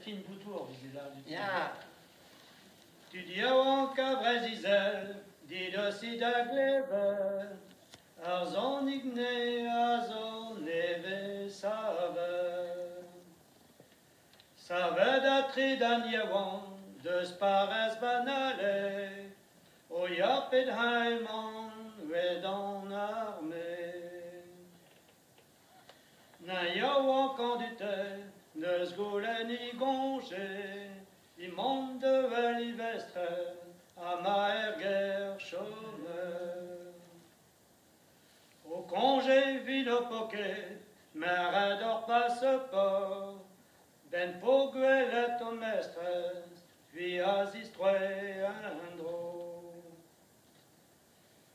Tin Boutour, disait là. Ja. Studio Cabrezizel, dit aussi d'Agleve, Arzon Igne, Azon Neve Save. Save d'Atri d'Anjewan, de Spares Banale, O Yapedheimon, Redon Armée. Najawa conducteur, ne sgoule ni gonge, I monde de l'Ivestre, à ma erguer chômeur. Au congé vinopoquet, merador passeport, ben poguelet ton mestres, puis asistre andro.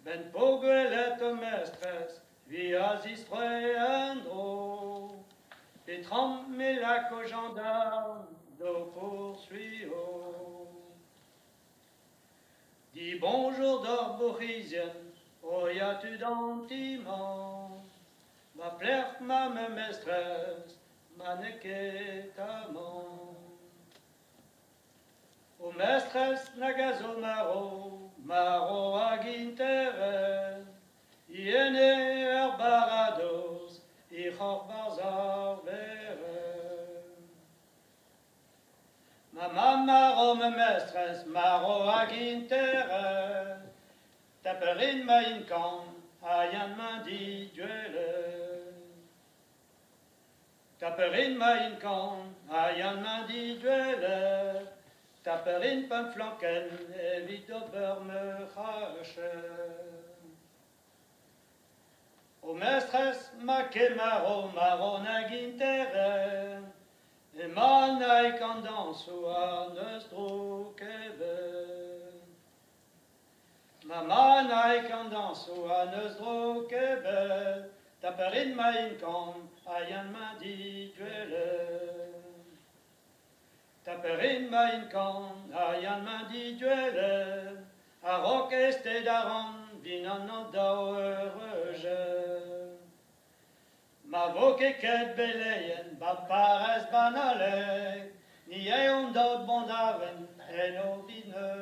Ben poguelet ton mestres, puis asistre andro. Et trempe la gendarme, do poursuivre. Dis bonjour d'Orborisien, oh y'a tu d'antiment, ma plaire ma mestresse, ma nequetamment. O mestresse nagazo maro agintere, iene herbarados, ich barzar vere. Ma mamma rome mestres, maro agintere, taperin ma incan, ayan mandi duele. Taperin ma incan, ayan mandi duele, taperin pam flanken, evite ober me rache. O mestres ma kemaro, maro nagintere, et manai candan sua nostro quebe. Ma manai candan sua nostro quebe, taperin ma incom, ayan ma di duele. Taperin ma incom, ayan ma di duele, a roc este daran, vinan no dauerege. Ma voke ket beleien, ba pares banale, ni eon dod bondaven, en o dine